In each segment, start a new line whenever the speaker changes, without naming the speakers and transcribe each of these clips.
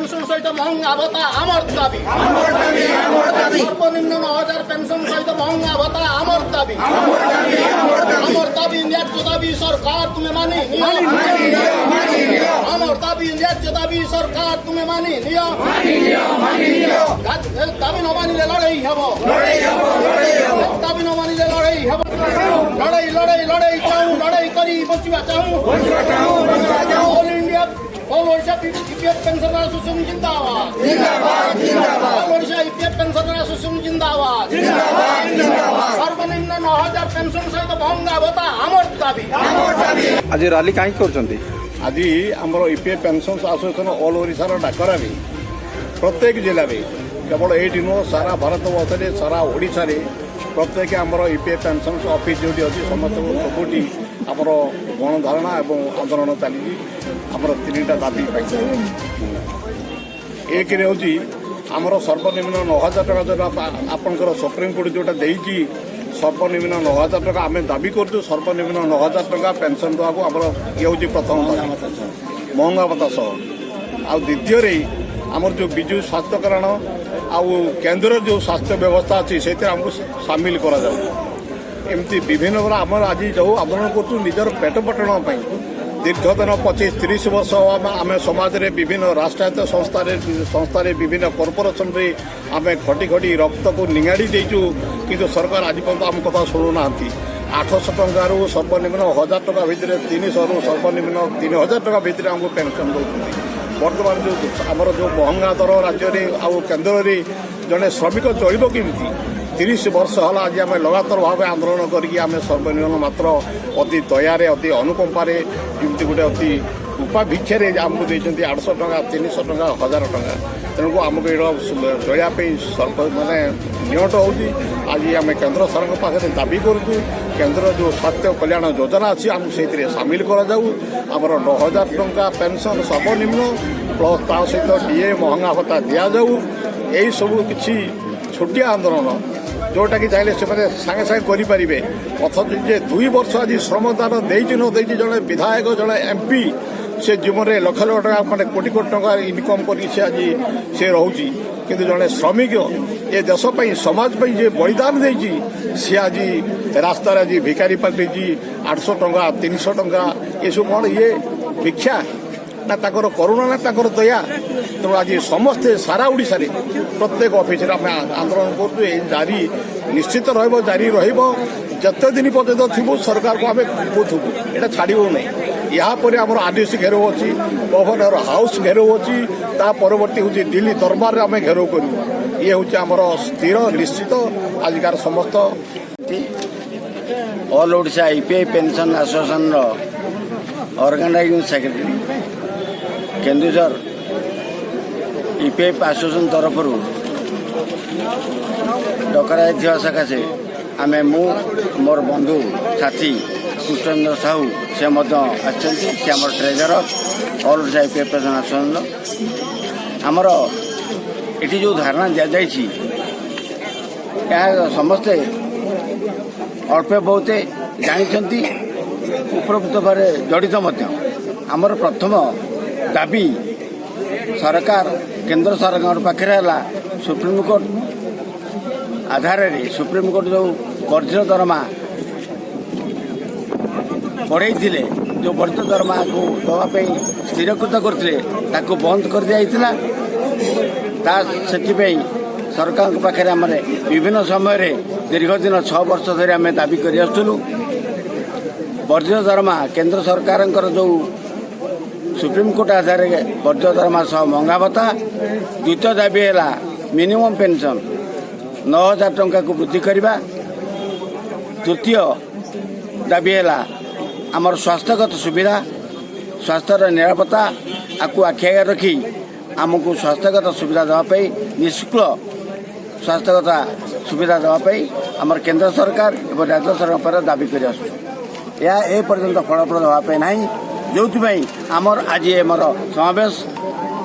Pension সহিত মহঙ্গা ভত্তা আমার দাবি সর্বনিম্ন 9000 পেনশন সহিত মহঙ্গা ভত্তা আমার দাবি ন্যায্য দাবি সরকার তুমি মানি নিও আমার দাবি ন্যায্য দাবি সরকার তুমি মানি নিও দাবি ন মানিলে লড়াই হব দাবি ন মানিলে লড়াই হব লড়াই চাহু লড়াই করি বঞ্চিবা চাহু all India all Odisha EPF pensioner association জিন্দাবাদ all Odisha EPF pensioner association জিন্দাবাদ সর্বনিম্ন 9000 পেনশন সহিত মহঙ্গা ভত্তা আমার দাবি
আজ রালি কাহিଁକି କରୁଛନ୍ତି?
ଆଜି ଆମର ଇପିଏଫ୍ ପେନ୍ସନ୍ ଆସୋସିଏସନ୍ ଅଲ୍ ଓଡ଼ିଶାର ଡାକରାରେ ପ୍ରତ୍ୟେକ ଜିଲ୍ଲାରେ କେବଳ ଏଇଠି ନୁହଁ ସାରା ଭାରତ ବର୍ଷରେ ସାରା ଓଡ଼ିଶାରେ ପ୍ରତ୍ୟେକ ଆମର ଇପିଏଫ୍ ପେନ୍ସନ୍ ଅଫିସ୍ ଯେଉଁଠି ଅଛି ସମସ୍ତଙ୍କୁ ସବୁଠି ଆମର ଗଣଧାରଣା ଏବଂ ଆନ୍ଦୋଳନ ଚାଲିଛି ଆମର ତିନିଟା ଦାବି ପାଇছে। ଏକରେ ହେଉଛି ଆମର ସର୍ବନିମ୍ନ 9000 ଟଙ୍କା ଯେଉଁଟା ଆପଣଙ୍କର ସୁପ୍ରିମକୋର୍ଟ ଯେଉଁଟା ଦେଇଛି ସର୍ବନିମ୍ନ 9000 ଟଙ୍କା ଆମେ ଦାବି କରୁଛୁ ସର୍ବନିମ୍ନ 9000 ଟଙ୍କା ପେନ୍ସନ୍ ଦେବାକୁ ଆମର ଇଏ ହେଉଛି ପ୍ରଥମ ମହଙ୍ଗା ଭତ୍ତା ସହ। ଆଉ ଦ୍ୱିତୀୟରେ ଆମର ଯେଉଁ ବିଜୁ ସ୍ୱାସ୍ଥ୍ୟ କଲ୍ୟାଣ ଆଉ କେନ୍ଦ୍ରର ଯେଉଁ ସ୍ୱାସ୍ଥ୍ୟ ବ୍ୟବସ୍ଥା ଅଛି ସେଥିରେ ଆମକୁ ସାମିଲ କରାଯାଉ। ଏମିତି ବିଭିନ୍ନ ପ୍ରକାର ଆମର ଆଜି ଯେଉଁ ଆନ୍ଦୋଳନ କରୁଛୁ ନିଜର ପେଟ ପଟଣ ପାଇଁ ଦୀର୍ଘଦିନ 25-30 ବର୍ଷ ଆମେ ସମାଜରେ ବିଭିନ୍ନ ରାଷ୍ଟ୍ରାୟତ୍ତ ସଂସ୍ଥାରେ ବିଭିନ୍ନ କର୍ପୋରେସନରେ ଆମେ ଖଟି ରକ୍ତକୁ ନିଗାଡ଼ି ଦେଇଛୁ କିନ୍ତୁ ସରକାର ଆଜି ପର୍ଯ୍ୟନ୍ତ ଆମ କଥା ଶୁଣୁନାହାନ୍ତି। 800 ଟଙ୍କାରୁ ସର୍ବନିମ୍ନ 1000 ଟଙ୍କା ଭିତରେ 300ରୁ ସର୍ବନିମ୍ନ 3000 ଟଙ୍କା ଭିତରେ ଆମକୁ ପେନ୍ସନ୍ ଦେଉଛନ୍ତି। ବର୍ତ୍ତମାନ ଯେଉଁ ଆମର ଯେଉଁ ମହଙ୍ଗା ଦର ରାଜ୍ୟରେ ଆଉ କେନ୍ଦ୍ରରେ ଜଣେ ଶ୍ରମିକ ଚଳିବ କେମିତି? 30 ବର୍ଷ ହେଲା ଆଜି ଆମେ ଲଗାତାର ଭାବେ ଆନ୍ଦୋଳନ କରିକି ଆମେ ସର୍ବନିମ୍ନ ମାତ୍ର ଅତି ଦୟାରେ ଅତି ଅନୁକମ୍ପାରେ ଯେମିତି ଗୋଟେ ଅତି ଉପାଭିକ୍ଷାରେ ଆମକୁ ଦେଇଛନ୍ତି 800 ଟଙ୍କା 300 ଟଙ୍କା 1000 ଟଙ୍କା। ତେଣୁକୁ ଆମକୁ ଏଇଟା ଚଳିବା ପାଇଁ ମାନେ ନିଅଣ୍ଟ ହେଉଛି। ଆଜି ଆମେ କେନ୍ଦ୍ର ସରକାରଙ୍କ ପାଖରେ ଦାବି କରୁଛୁ କେନ୍ଦ୍ର ଯେଉଁ ସ୍ୱାସ୍ଥ୍ୟ କଲ୍ୟାଣ ଯୋଜନା ଅଛି ଆମକୁ ସେଇଥିରେ ସାମିଲ କରାଯାଉ। ଆମର 9000 ଟଙ୍କା ପେନ୍ସନ୍ ସର୍ବନିମ୍ନ ପ୍ଲସ୍ ତା ସହିତ ଡିଏ ମହଙ୍ଗା ଭତ୍ତା ଦିଆଯାଉ। ଏହିସବୁ କିଛି ଛୋଟିଆ ଆନ୍ଦୋଳନ ଯେଉଁଟାକି ଚାହିଁଲେ ସେମାନେ ସାଙ୍ଗେ ସାଙ୍ଗେ କରିପାରିବେ। ଅଥଚ ଯେ 2 ବର୍ଷ ଆଜି ଶ୍ରମଦାନ ଦେଇଛି ନ ଦେଇଛି ଜଣେ ବିଧାୟକ ଜଣେ ଏମ୍ପି ସେ ଜୀବନରେ ଲକ୍ଷ ଟଙ୍କା ମାନେ କୋଟି ଟଙ୍କା ଇନକମ୍ କରିକି ସେ ଆଜି ସେ ରହୁଛି କିନ୍ତୁ ଜଣେ ଶ୍ରମିକ ଏ ଦେଶ ପାଇଁ ସମାଜ ପାଇଁ ଯେ ବଳିଦାନ ଦେଇଛି ସେ ଆଜି ରାସ୍ତାରେ ଆଜି ଭିକାରୀ ପାଲଟିଛି। 800 ଟଙ୍କା 300 ଟଙ୍କା ଏସବୁ କ'ଣ ଇଏ ଭିକ୍ଷା ନା ତାଙ୍କର କରୁଣା ନା ତାଙ୍କର ଦୟା? ତେଣୁ ଆଜି ସମସ୍ତେ ସାରା ଓଡ଼ିଶାରେ ପ୍ରତ୍ୟେକ ଅଫିସରେ ଆମେ ଆନ୍ଦୋଳନ କରୁଛୁ। ଏ ଜାରି ନିଶ୍ଚିତ ରହିବ ଜାରି ରହିବ ଯେତେ ଦିନ ପର୍ଯ୍ୟନ୍ତ ଥିବୁ ସରକାରକୁ ଆମେ କହୁଥିବୁ ଏଇଟା ଛାଡ଼ିବୁ ନାହିଁ। ଏହାପରେ ଆମର ଆଦିବାସୀ ଘେରାଉ ଅଛି ଗଭର୍ଣ୍ଣର ହାଉସ୍ ଘେରାଉ ଅଛି ତା ପରବର୍ତ୍ତୀ ହେଉଛି ଦିଲ୍ଲୀ ଦରବାରରେ ଆମେ ଘେରାଉ କରିବୁ। ଇଏ ହେଉଛି ଆମର ସ୍ଥିର ନିଶ୍ଚିତ ଆଜିକାର ସମସ୍ତ
ଅଲ୍ ଓଡ଼ିଶା ଇପିଏଫ୍ ପେନ୍ସନ୍ ଆସୋସିଏସନ୍ର organising secretary Keonjhar EPF association ତରଫରୁ ଡକରା ଯାଇଥିବା ସକାଶେ ଆମେ ମୁଁ ମୋର ବନ୍ଧୁ ସାଥୀ କୃଷ୍ଣେନ୍ଦ୍ର ସାହୁ ସେ ମଧ୍ୟ ଆସିଛନ୍ତି। ସେ ଆମର treasurer all Odisha EPF pension ଆସୋସିଏସନ୍ର ଆମର ଏଠି ଯେଉଁ ଧାରଣା ଦିଆଯାଇଛି ଏହା ସମସ୍ତେ ଅଳ୍ପ ବହୁତ ଜାଣିଛନ୍ତି ଉପରୋକ୍ତ ଭାବରେ ଜଡ଼ିତ ମଧ୍ୟ। ଆମର ପ୍ରଥମ ଦାବି ସରକାର କେନ୍ଦ୍ର ସରକାରଙ୍କ ପାଖରେ ହେଲା ସୁପ୍ରିମକୋର୍ଟ ଆଧାରରେ ସୁପ୍ରିମକୋର୍ଟ ଯେଉଁ ବର୍ଦ୍ଧିତ ଦରମା ବଢ଼େଇଥିଲେ ଯେଉଁ ବର୍ଦ୍ଧିତ ଦରମାକୁ ଦେବା ପାଇଁ ସ୍ଥିରୀକୃତ କରିଥିଲେ ତାକୁ ବନ୍ଦ କରିଦିଆଯାଇଥିଲା। ତା ସେଥିପାଇଁ ସରକାରଙ୍କ ପାଖରେ ଆମର ବିଭିନ୍ନ ସମୟରେ ଦୀର୍ଘଦିନ 6 ବର୍ଷ ଧରି ଆମେ ଦାବି କରି ଆସୁଥିଲୁ। ବର୍ଦ୍ଧିତ ଦରମା କେନ୍ଦ୍ର ସରକାରଙ୍କର ଯେଉଁ ସୁପ୍ରିମକୋର୍ଟ ଆଧାରରେ ବର୍ଦ୍ଧିତ ଦରମା ସହ ମହଙ୍ଗା ଭତ୍ତା। ଦ୍ୱିତୀୟ ଦାବି ହେଲା ମିନିମମ୍ ପେନ୍ସନ୍ 9000 ଟଙ୍କାକୁ ବୃଦ୍ଧି କରିବା। ତୃତୀୟ ଦାବି ହେଲା ଆମର ସ୍ୱାସ୍ଥ୍ୟଗତ ସୁବିଧା ସ୍ୱାସ୍ଥ୍ୟର ନିରାପତ୍ତା ଆକୁ ଆଖି ଆଗରେ ରଖି ଆମକୁ ସ୍ୱାସ୍ଥ୍ୟଗତ ସୁବିଧା ଦେବା ପାଇଁ ନିଃଶୁଳ୍କ ସ୍ୱାସ୍ଥ୍ୟଗତ ସୁବିଧା ଦେବା ପାଇଁ ଆମର କେନ୍ଦ୍ର ସରକାର ଏବଂ ରାଜ୍ୟ ସରକାର ଉପରେ ଦାବି କରି ଆସୁଛୁ। ଏହା ଏ ପର୍ଯ୍ୟନ୍ତ ଫଳପ୍ରଦ ହେବା ପାଇଁ ନାହିଁ ଯେଉଁଥିପାଇଁ ଆମର ଆଜି ଆମର ସମାବେଶ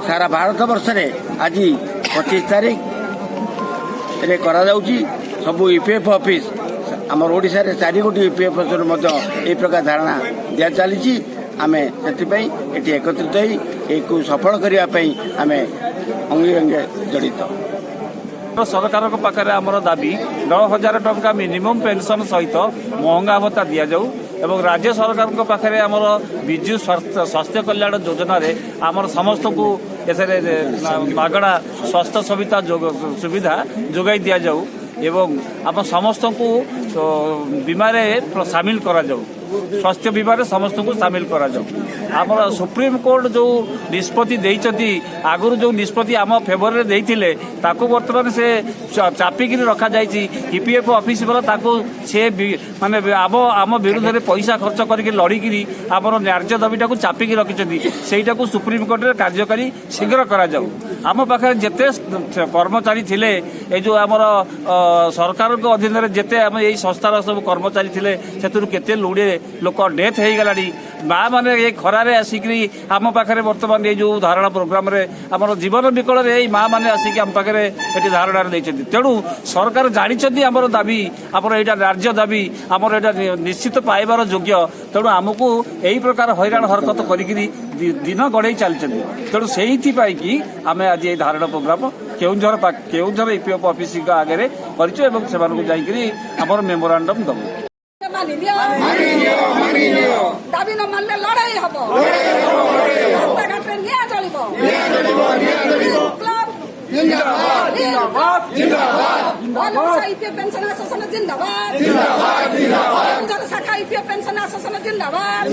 ସାରା ଭାରତ ବର୍ଷରେ ଆଜି 25 ତାରିଖରେ କରାଯାଉଛି। ସବୁ ଇପିଏଫ୍ ଅଫିସ୍ ଆମର ଓଡ଼ିଶାରେ 4 ଗୋଟି ଇପିଏଫ୍ ଅଫିସରୁ ମଧ୍ୟ ଏହି ପ୍ରକାର ଧାରଣା ଦିଆ ଚାଲିଛି। आमे सेथिपई एटी एकत्रित होई एकु सफल करिया पई आमे अंगी अंगे जड़ित।
सरकार पाखे आमर दाबी 10,000 टंका मिनिमम पेंशन सहित महंगा भत्ता दि जाऊ एवं राज्य सरकार पाखे आमर विजु स्वास्थ्य कल्याण योजना आमर समस्त को मागणा स्वास्थ्य सुविधा जोगाई दि जाऊ एवं आम समस्त को बीमा सामिल करा जाऊ स्वास्थ्य बीमा समस्त को सामिल करा जाऊ। आमर सुप्रीम कोर्ट जो निष्पत्ति देइचंती आगुर जो निष्पत्ति आम फेवर रे देइथिले ताको वर्तमान से चापिक रखा जाइछि ईपीएफओ ऑफिस वाला ताको से माने आम विरुद्ध रे पैसा खर्च करके लड़िकी आमर न्याय्य दाबीटा को चापिक रखिछंती सेटा को सुप्रीम कोर्ट रे कार्यकारी शीघ्र करा जाऊ। आम पाखे जेते कर्मचारी थिले ए जो आमर सरकार को अधीन रे जेते आम एई संस्थार सब कर्मचारी थिले सेतुरु केते लुडे लोक डेथ हो गलानी माँ मैंने ये खरारे आसिकी आम पाखे बर्तमान ये जो धारणा प्रोग्राम रे आम जीवन विकल माँ मैंने आसिकी आम पाखे ये धारणा देते तेणु सरकार जानते आमर दाबी आमर यहाँ न्याय्य दाबी आमर यहाँ निश्चित पाइबार योग्य तेणु आमको यही प्रकार हैरान हरकत करी दिन गढ़े चलते तेणु से कि आम आज ये धारणा प्रोग्राम केउंझर ईपीएफओ ऑफिस आगे कर मेमोरांडम दबू
दाबी न मानले लड़ाई हब रास्ता घाट रे निया चलिब पेंशन आश्वासन जिंदाबाद शाखा पेंशन आश्वासन जिंदाबाद।